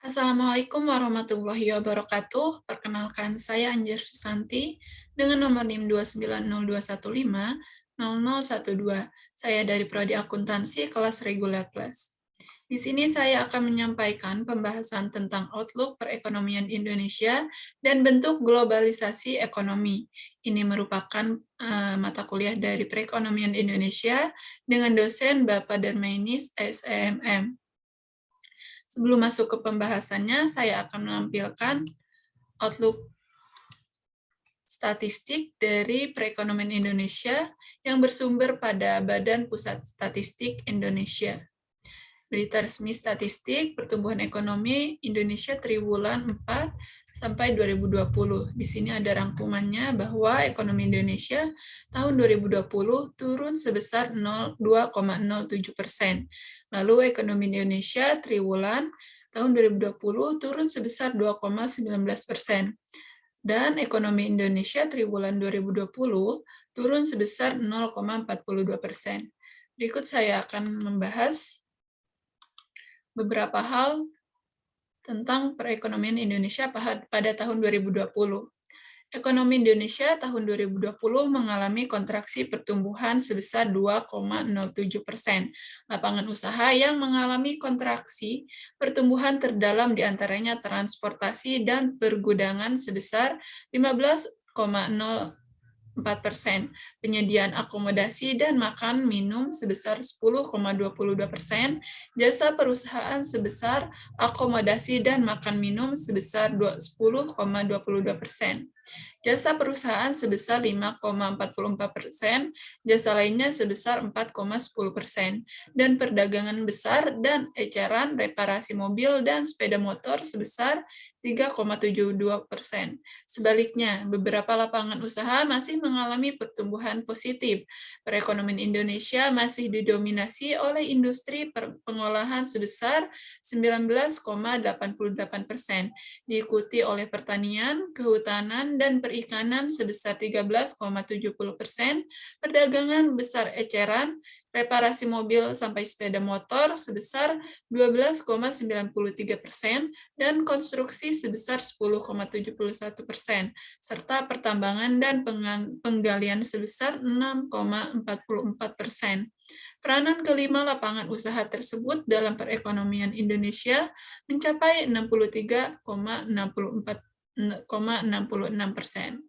Assalamualaikum warahmatullahi wabarakatuh. Perkenalkan, saya Anjar Susanti dengan nomor NIM 29021500012. Saya dari Prodi Akuntansi kelas Reguler Plus. Di sini saya akan menyampaikan pembahasan tentang outlook perekonomian Indonesia dan bentuk globalisasi ekonomi. Ini merupakan mata kuliah dari perekonomian Indonesia dengan dosen Bapak Darmainis SEMM. Sebelum masuk ke pembahasannya, saya akan menampilkan outlook statistik dari perekonomian Indonesia yang bersumber pada Badan Pusat Statistik Indonesia. Berita resmi statistik pertumbuhan ekonomi Indonesia triwulan 4 sampai 2020. Di sini ada rangkumannya bahwa ekonomi Indonesia tahun 2020 turun sebesar 2,07%. Lalu ekonomi Indonesia triwulan tahun 2020 turun sebesar 2,19%. Dan ekonomi Indonesia triwulan 2020 turun sebesar 0,42%. Berikut saya akan membahas beberapa hal tentang perekonomian Indonesia pada tahun 2020. Ekonomi Indonesia tahun 2020 mengalami kontraksi pertumbuhan sebesar 2,07%. Lapangan usaha yang mengalami kontraksi pertumbuhan terdalam diantaranya transportasi dan pergudangan sebesar 15,04%, penyediaan akomodasi dan makan minum sebesar 10,22%, jasa perusahaan sebesar akomodasi dan makan minum sebesar 10,22%, jasa perusahaan sebesar 5,44%, jasa lainnya sebesar 4,10%, dan perdagangan besar dan eceran reparasi mobil dan sepeda motor sebesar 3,72%. Sebaliknya, beberapa lapangan usaha masih mengalami pertumbuhan positif. Perekonomian Indonesia masih didominasi oleh industri pengolahan sebesar 19,88%, diikuti oleh pertanian, kehutanan, dan perikanan sebesar 13,70%, perdagangan besar eceran, reparasi mobil sampai sepeda motor sebesar 12,93%, dan konstruksi sebesar 10,71%, serta pertambangan dan penggalian sebesar 6,44%. Peranan kelima lapangan usaha tersebut dalam perekonomian Indonesia mencapai 63,66%.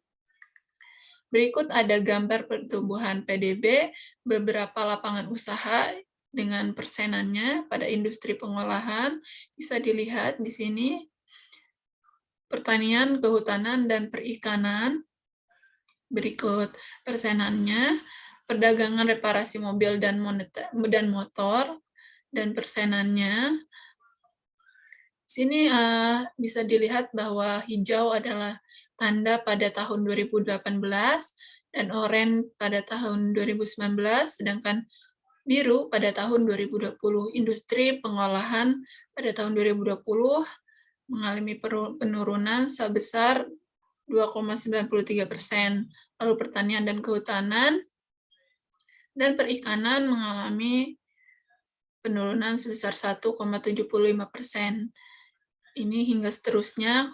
Berikut ada gambar pertumbuhan PDB beberapa lapangan usaha dengan persenannya pada industri pengolahan. Bisa dilihat di sini pertanian, kehutanan, dan perikanan. Berikut persenannya, perdagangan reparasi mobil dan motor, dan persenannya. Sini bisa dilihat bahwa hijau adalah tanda pada tahun 2018 dan oranye pada tahun 2019, sedangkan biru pada tahun 2020. Industri pengolahan pada tahun 2020 mengalami penurunan sebesar 2,93%. Lalu pertanian dan kehutanan dan perikanan mengalami penurunan sebesar 1,75%. Ini hingga seterusnya,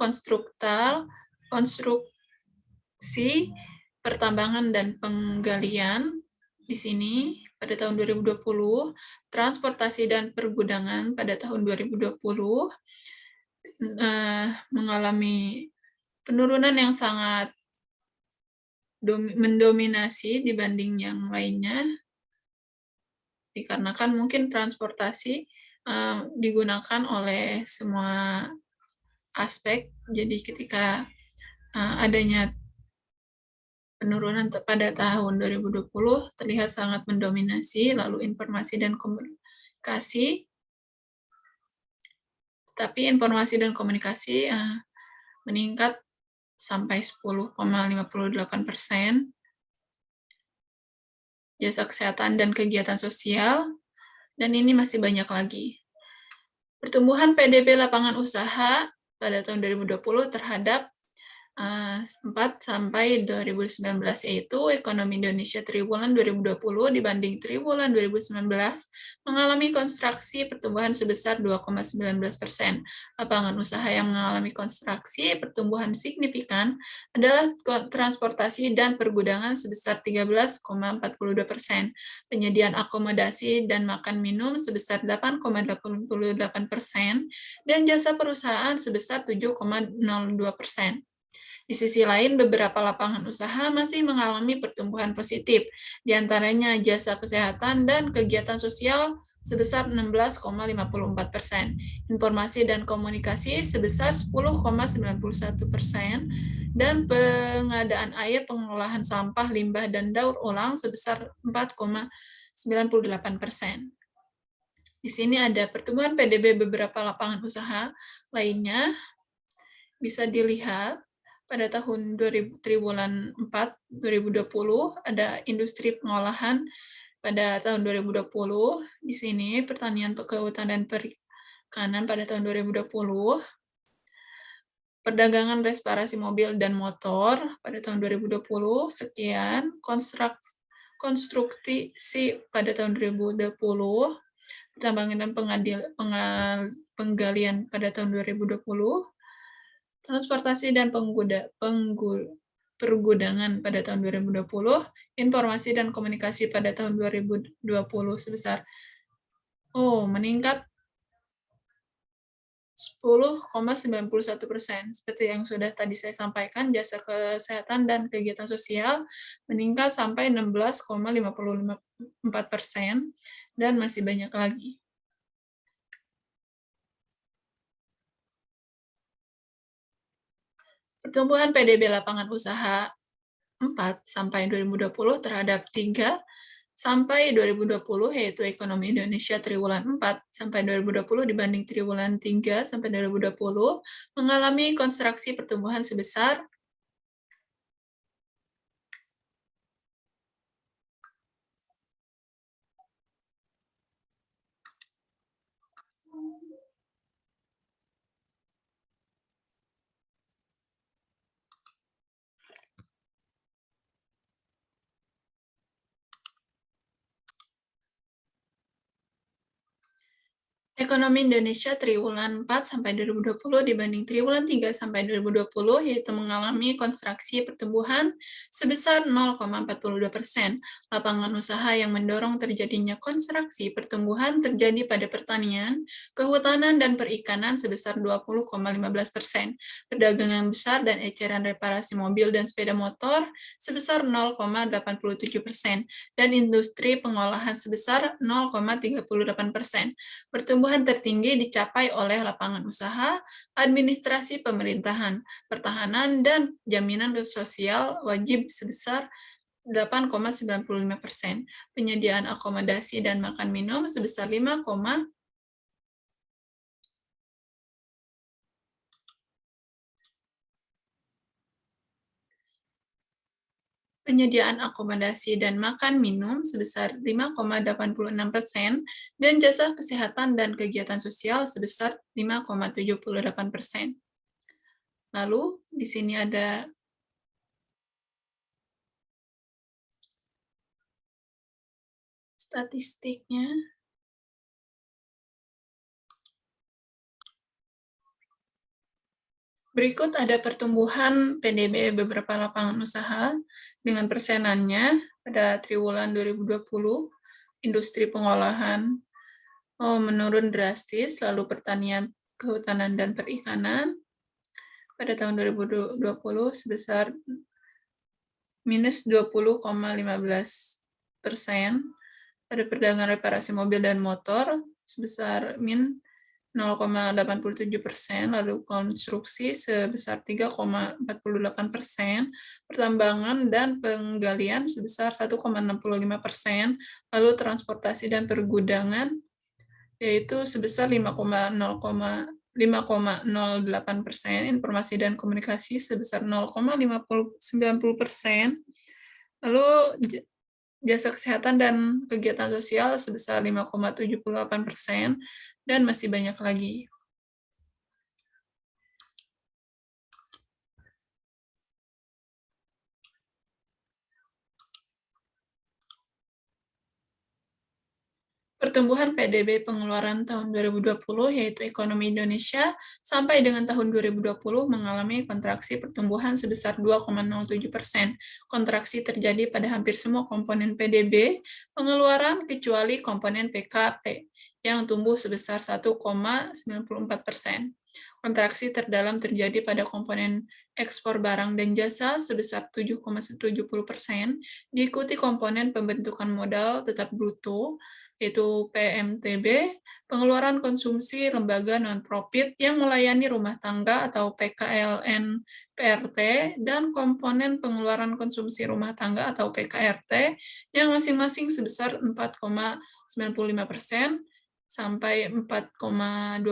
konstruksi, pertambangan, dan penggalian di sini pada tahun 2020, transportasi dan pergudangan pada tahun 2020 mengalami penurunan yang sangat mendominasi dibanding yang lainnya, dikarenakan mungkin transportasi digunakan oleh semua aspek. Jadi ketika adanya penurunan pada tahun 2020 terlihat sangat mendominasi, lalu informasi dan komunikasi. Tetapi informasi dan komunikasi meningkat sampai 10,58%. Jasa kesehatan dan kegiatan sosial, dan ini masih banyak lagi. Pertumbuhan PDB lapangan usaha pada tahun 2020 terhadap 4 sampai 2019, yaitu ekonomi Indonesia triwulan 2020 dibanding triwulan 2019 mengalami kontraksi pertumbuhan sebesar 2,19%. Lapangan usaha yang mengalami kontraksi pertumbuhan signifikan adalah transportasi dan pergudangan sebesar 13,42%, penyediaan akomodasi dan makan minum sebesar 8,88%, dan jasa perusahaan sebesar 7,02%. Di sisi lain, beberapa lapangan usaha masih mengalami pertumbuhan positif, di antaranya jasa kesehatan dan kegiatan sosial sebesar 16,54%, informasi dan komunikasi sebesar 10,91%, dan pengadaan air, pengolahan sampah, limbah, dan daur ulang sebesar 4,98%. Di sini ada pertumbuhan PDB beberapa lapangan usaha lainnya, bisa dilihat pada tahun 2000, triwulan 4 2020 ada industri pengolahan pada tahun 2020. Di sini pertanian, kehutanan, dan perikanan pada tahun 2020. Perdagangan reparasi mobil dan motor pada tahun 2020 sekian. Konstruksi pada tahun 2020. Pertambangan dan penggalian pada tahun 2020. Transportasi dan pergudangan pada tahun 2020, informasi dan komunikasi pada tahun 2020 sebesar meningkat 10,91%. Seperti yang sudah tadi saya sampaikan, jasa kesehatan dan kegiatan sosial meningkat sampai 16,54%, dan masih banyak lagi. Pertumbuhan PDB lapangan usaha 4 sampai 2020 terhadap 3 sampai 2020, yaitu ekonomi Indonesia triwulan 4 sampai 2020 dibanding triwulan 3 sampai 2020, mengalami kontraksi pertumbuhan sebesar ekonomi Indonesia triwulan 4 sampai 2020 dibanding triwulan 3 sampai 2020, yaitu mengalami kontraksi pertumbuhan sebesar 0,42%. Lapangan usaha yang mendorong terjadinya kontraksi pertumbuhan terjadi pada pertanian, kehutanan, dan perikanan sebesar 20,15%, perdagangan besar dan eceran reparasi mobil dan sepeda motor sebesar 0,87%, dan industri pengolahan sebesar 0,38%. Pertumbuhan tertinggi dicapai oleh lapangan usaha, administrasi pemerintahan, pertahanan, dan jaminan sosial wajib sebesar 8,95%, penyediaan akomodasi dan makan minum sebesar 5, penyediaan akomodasi dan makan minum sebesar 5,86%, dan jasa kesehatan dan kegiatan sosial sebesar 5,78%. Lalu, di sini ada statistiknya. Berikut ada pertumbuhan PDB beberapa lapangan usaha dengan persenannya pada triwulan 2020. Industri pengolahan menurun drastis, lalu pertanian, kehutanan, dan perikanan pada tahun 2020 sebesar minus 20,15%, pada perdagangan reparasi mobil dan motor sebesar min 0,87%, lalu konstruksi sebesar 3,48%, pertambangan dan penggalian sebesar 1,65%, lalu transportasi dan pergudangan yaitu sebesar 5,08%, informasi dan komunikasi sebesar 0,90%, lalu jasa kesehatan dan kegiatan sosial sebesar 5,78%, dan masih banyak lagi. Pertumbuhan PDB pengeluaran tahun 2020, yaitu ekonomi Indonesia, sampai dengan tahun 2020 mengalami kontraksi pertumbuhan sebesar 2,07%. Kontraksi terjadi pada hampir semua komponen PDB pengeluaran kecuali komponen PKP, yang tumbuh sebesar 1,94%. Kontraksi terdalam terjadi pada komponen ekspor barang dan jasa sebesar 7,70%, diikuti komponen pembentukan modal tetap bruto, yaitu PMTB, pengeluaran konsumsi lembaga non-profit yang melayani rumah tangga atau PKLN PRT, dan komponen pengeluaran konsumsi rumah tangga atau PKRT yang masing-masing sebesar 4,95% sampai 4,29%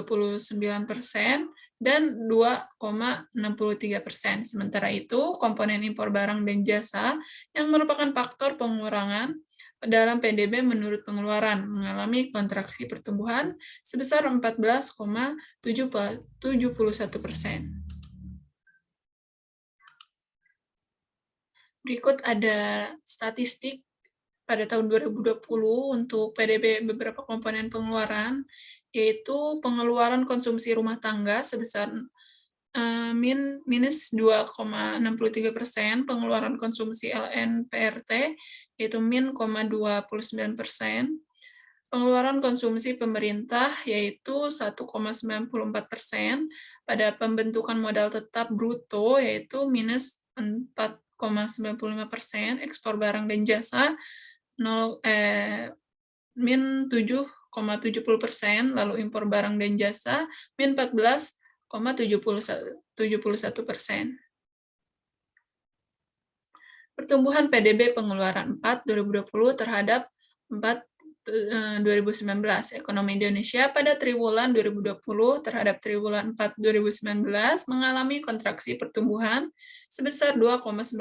dan 2,63%. Sementara itu, komponen impor barang dan jasa yang merupakan faktor pengurangan dalam PDB menurut pengeluaran mengalami kontraksi pertumbuhan sebesar 14,71%. Berikut ada statistik pada tahun 2020 untuk PDB beberapa komponen pengeluaran, yaitu pengeluaran konsumsi rumah tangga sebesar minus 2,63%, pengeluaran konsumsi LNPRT yaitu min 0,29%, pengeluaran konsumsi pemerintah yaitu 1,94%, pada pembentukan modal tetap bruto yaitu minus 4,95%, ekspor barang dan jasa min 7,70%, lalu impor barang dan jasa min 14,71%. Pertumbuhan PDB pengeluaran 4 2020 terhadap 4 2019. Ekonomi Indonesia pada triwulan 2020 terhadap triwulan 4 2019 mengalami kontraksi pertumbuhan sebesar 2,19%.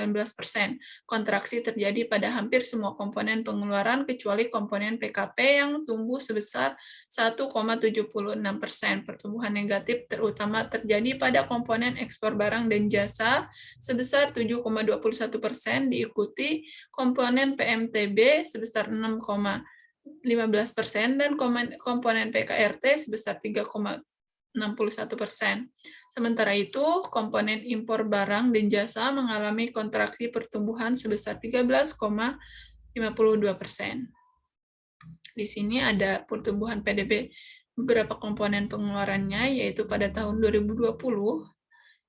Kontraksi terjadi pada hampir semua komponen pengeluaran kecuali komponen PKP yang tumbuh sebesar 1,76%. Pertumbuhan negatif terutama terjadi pada komponen ekspor barang dan jasa sebesar 7,21%, diikuti komponen PMTB sebesar 6,15% dan komponen PKRT sebesar 3,61%. Sementara itu, komponen impor barang dan jasa mengalami kontraksi pertumbuhan sebesar 13,52%. Di sini ada pertumbuhan PDB beberapa komponen pengeluarannya, yaitu pada tahun 2020.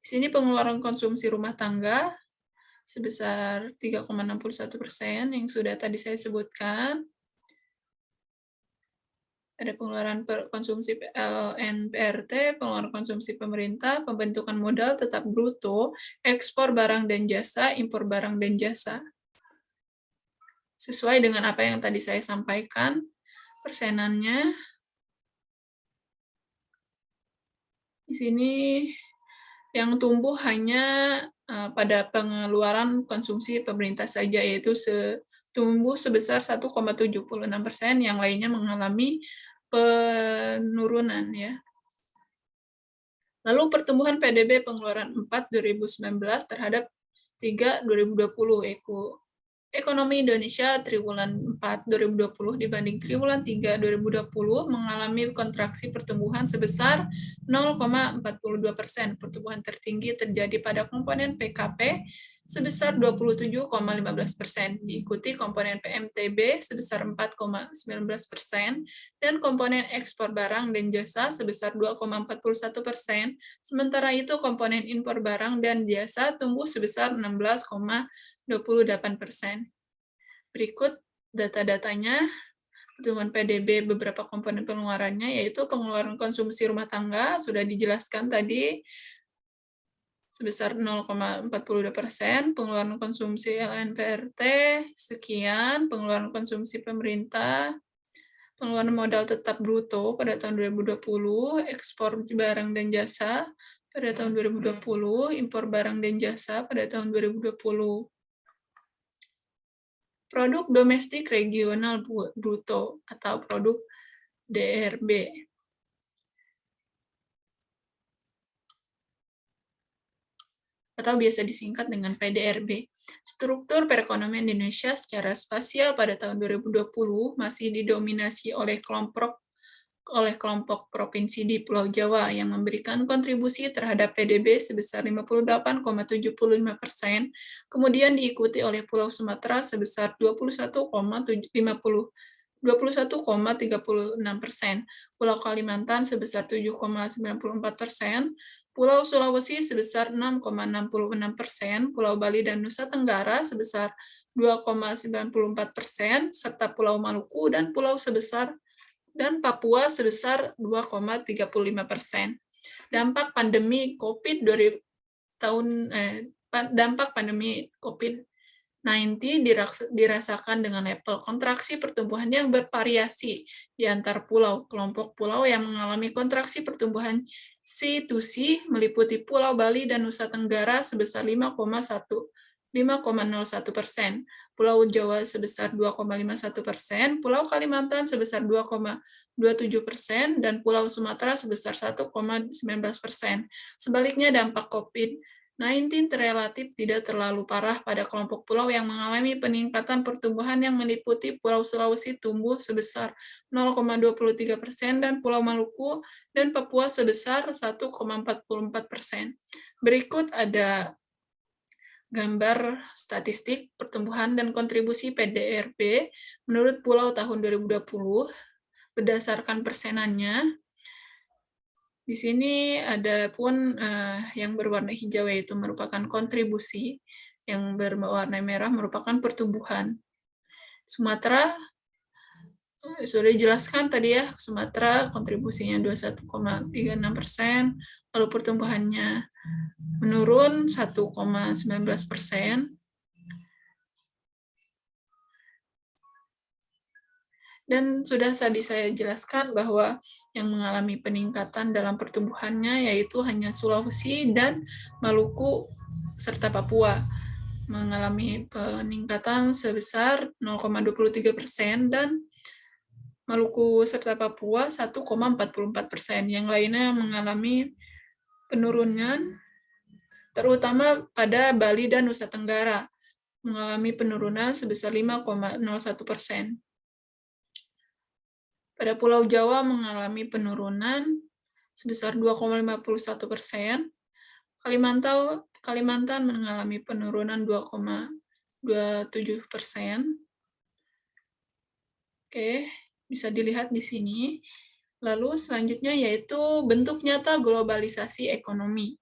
Di sini pengeluaran konsumsi rumah tangga sebesar 3,61% yang sudah tadi saya sebutkan. Ada pengeluaran konsumsi PLN PRT, pengeluaran konsumsi pemerintah, pembentukan modal tetap bruto, ekspor barang dan jasa, impor barang dan jasa. Sesuai dengan apa yang tadi saya sampaikan, persenannya di sini yang tumbuh hanya pada pengeluaran konsumsi pemerintah saja, yaitu tumbuh sebesar 1,76%, yang lainnya mengalami penurunan, ya. Lalu pertumbuhan PDB pengeluaran 4 2019 terhadap 3 2020, ekonomi Indonesia triwulan 4 2020 dibanding triwulan 3 2020 mengalami kontraksi pertumbuhan sebesar 0,42%. Pertumbuhan tertinggi terjadi pada komponen PKP sebesar 27,15%, diikuti komponen PMTB sebesar 4,19% dan komponen ekspor barang dan jasa sebesar 2,41%. Sementara itu komponen impor barang dan jasa tumbuh sebesar 16,28%. Berikut data-datanya pertumbuhan PDB beberapa komponen pengeluarannya, yaitu pengeluaran konsumsi rumah tangga sudah dijelaskan tadi sebesar 0,42%, pengeluaran konsumsi LNPRT sekian, pengeluaran konsumsi pemerintah, pengeluaran modal tetap bruto pada tahun 2020, ekspor barang dan jasa pada tahun 2020, impor barang dan jasa pada tahun 2020. Produk domestik regional bruto atau produk DRB. atau biasa disingkat dengan PDRB. Struktur perekonomian Indonesia secara spasial pada tahun 2020 masih didominasi oleh kelompok provinsi di Pulau Jawa yang memberikan kontribusi terhadap PDB sebesar 58,75%, kemudian diikuti oleh Pulau Sumatera sebesar 21,36%, Pulau Kalimantan sebesar 7,94%, Pulau Sulawesi sebesar 6,66%, Pulau Bali dan Nusa Tenggara sebesar 2,94%, serta Pulau Maluku dan Papua sebesar 2,35%. Dampak pandemi COVID-19 dirasakan dengan level kontraksi pertumbuhan yang bervariasi di antar pulau. Kelompok pulau yang mengalami kontraksi pertumbuhan C2C meliputi Pulau Bali dan Nusa Tenggara sebesar 5,01%, Pulau Jawa sebesar 2,51%, Pulau Kalimantan sebesar 2,27%, dan Pulau Sumatera sebesar 1,19%. Sebaliknya, dampak COVID-19 relatif tidak terlalu parah pada kelompok pulau yang mengalami peningkatan pertumbuhan yang meliputi Pulau Sulawesi tumbuh sebesar 0,23% dan Pulau Maluku dan Papua sebesar 1,44%. Berikut ada gambar statistik pertumbuhan dan kontribusi PDRB menurut pulau tahun 2020 berdasarkan persenannya. Di sini ada pun yang berwarna hijau yaitu merupakan kontribusi, yang berwarna merah merupakan pertumbuhan. Sumatera sudah dijelaskan tadi ya, Sumatera kontribusinya 21,36%, lalu pertumbuhannya menurun 1,19%. Dan sudah tadi saya jelaskan bahwa yang mengalami peningkatan dalam pertumbuhannya yaitu hanya Sulawesi dan Maluku serta Papua mengalami peningkatan sebesar 0,23% dan Maluku serta Papua 1,44%. Yang lainnya mengalami penurunan, terutama pada Bali dan Nusa Tenggara, mengalami penurunan sebesar 5,01%. Pada Pulau Jawa mengalami penurunan sebesar 2,51%. Kalimantan mengalami penurunan 2,27%. Oke, bisa dilihat di sini. Lalu selanjutnya yaitu bentuk nyata globalisasi ekonomi.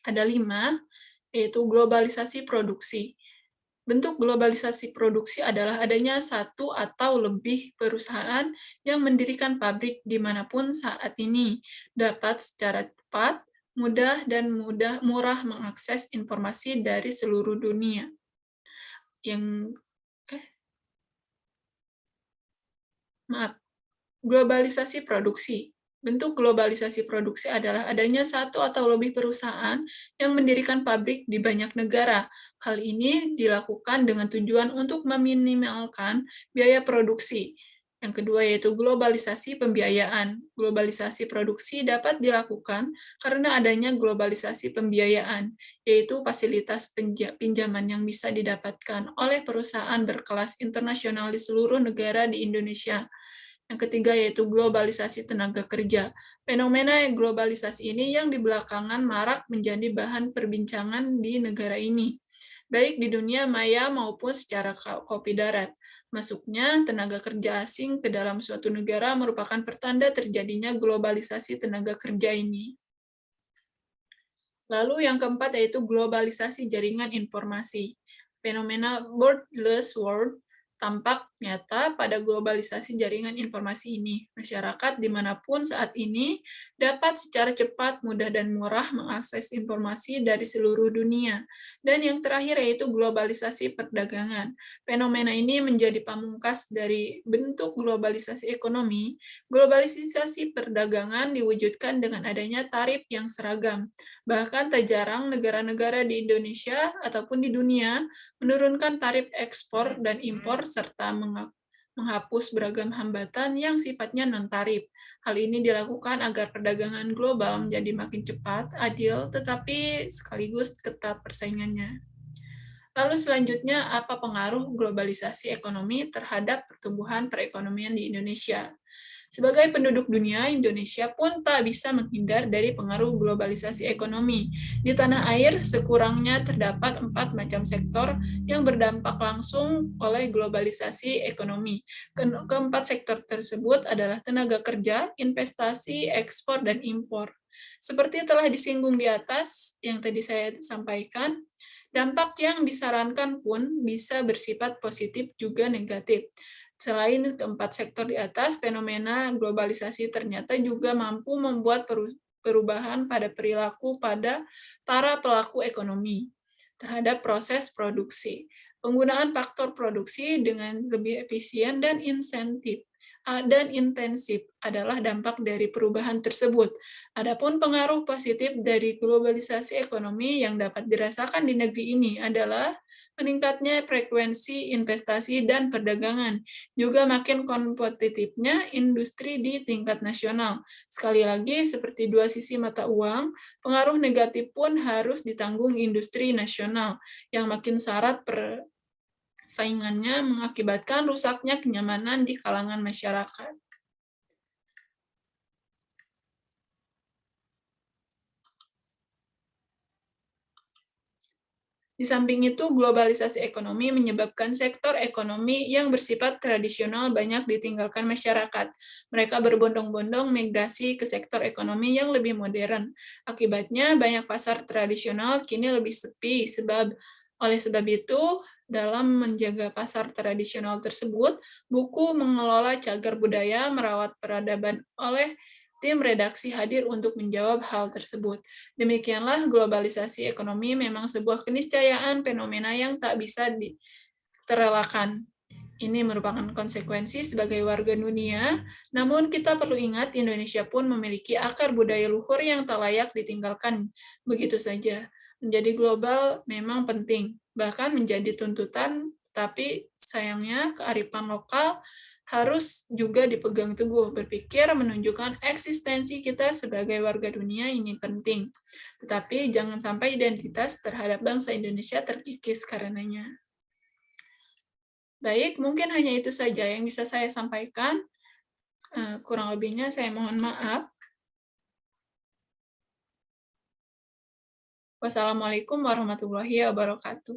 Ada 5, yaitu globalisasi produksi. Bentuk globalisasi produksi adalah adanya satu atau lebih perusahaan yang mendirikan pabrik dimanapun saat ini, dapat secara cepat, mudah, dan murah mengakses informasi dari seluruh dunia. Globalisasi produksi. Bentuk globalisasi produksi adalah adanya satu atau lebih perusahaan yang mendirikan pabrik di banyak negara. Hal ini dilakukan dengan tujuan untuk meminimalkan biaya produksi. Yang kedua yaitu globalisasi pembiayaan. Globalisasi produksi dapat dilakukan karena adanya globalisasi pembiayaan, yaitu fasilitas pinjaman yang bisa didapatkan oleh perusahaan berkelas internasional di seluruh negara di Indonesia. Yang ketiga yaitu globalisasi tenaga kerja. Fenomena globalisasi ini yang di belakangan marak menjadi bahan perbincangan di negara ini, baik di dunia maya maupun secara kopi darat. Masuknya tenaga kerja asing ke dalam suatu negara merupakan pertanda terjadinya globalisasi tenaga kerja ini. Lalu yang keempat yaitu globalisasi jaringan informasi. Fenomena borderless world tampak nyata pada globalisasi jaringan informasi ini. Masyarakat dimanapun saat ini dapat secara cepat, mudah, dan murah mengakses informasi dari seluruh dunia. Dan yang terakhir yaitu globalisasi perdagangan. Fenomena ini menjadi pamungkas dari bentuk globalisasi ekonomi. Globalisasi perdagangan diwujudkan dengan adanya tarif yang seragam. Bahkan tak jarang negara-negara di Indonesia ataupun di dunia menurunkan tarif ekspor dan impor serta menghapus beragam hambatan yang sifatnya non-tarif. Hal ini dilakukan agar perdagangan global menjadi makin cepat, adil, tetapi sekaligus ketat persaingannya. Lalu selanjutnya, apa pengaruh globalisasi ekonomi terhadap pertumbuhan perekonomian di Indonesia? Sebagai penduduk dunia, Indonesia pun tak bisa menghindar dari pengaruh globalisasi ekonomi. Di tanah air, sekurangnya terdapat 4 macam sektor yang berdampak langsung oleh globalisasi ekonomi. Keempat sektor tersebut adalah tenaga kerja, investasi, ekspor, dan impor. Seperti telah disinggung di atas, yang tadi saya sampaikan, dampak yang disarankan pun bisa bersifat positif juga negatif. Selain keempat sektor di atas, fenomena globalisasi ternyata juga mampu membuat perubahan pada perilaku pada para pelaku ekonomi terhadap proses produksi. Penggunaan faktor produksi dengan lebih efisien dan intensif adalah dampak dari perubahan tersebut. Adapun pengaruh positif dari globalisasi ekonomi yang dapat dirasakan di negeri ini adalah meningkatnya frekuensi investasi dan perdagangan, juga makin kompetitifnya industri di tingkat nasional. Sekali lagi, seperti dua sisi mata uang, pengaruh negatif pun harus ditanggung industri nasional, yang makin syarat persaingannya mengakibatkan rusaknya kenyamanan di kalangan masyarakat. Di samping itu, globalisasi ekonomi menyebabkan sektor ekonomi yang bersifat tradisional banyak ditinggalkan masyarakat. Mereka berbondong-bondong migrasi ke sektor ekonomi yang lebih modern. Akibatnya, banyak pasar tradisional kini lebih sepi. Oleh sebab itu, dalam menjaga pasar tradisional tersebut, buku mengelola cagar budaya, merawat peradaban oleh tim redaksi hadir untuk menjawab hal tersebut. Demikianlah globalisasi ekonomi memang sebuah keniscayaan fenomena yang tak bisa terelakkan. Ini merupakan konsekuensi sebagai warga dunia, namun kita perlu ingat Indonesia pun memiliki akar budaya luhur yang tak layak ditinggalkan begitu saja. Menjadi global memang penting, bahkan menjadi tuntutan, tapi sayangnya kearifan lokal harus juga dipegang teguh. Berpikir menunjukkan eksistensi kita sebagai warga dunia ini penting. Tetapi jangan sampai identitas terhadap bangsa Indonesia terkikis karenanya. Baik, mungkin hanya itu saja yang bisa saya sampaikan. Kurang lebihnya saya mohon maaf. Wassalamualaikum warahmatullahi wabarakatuh.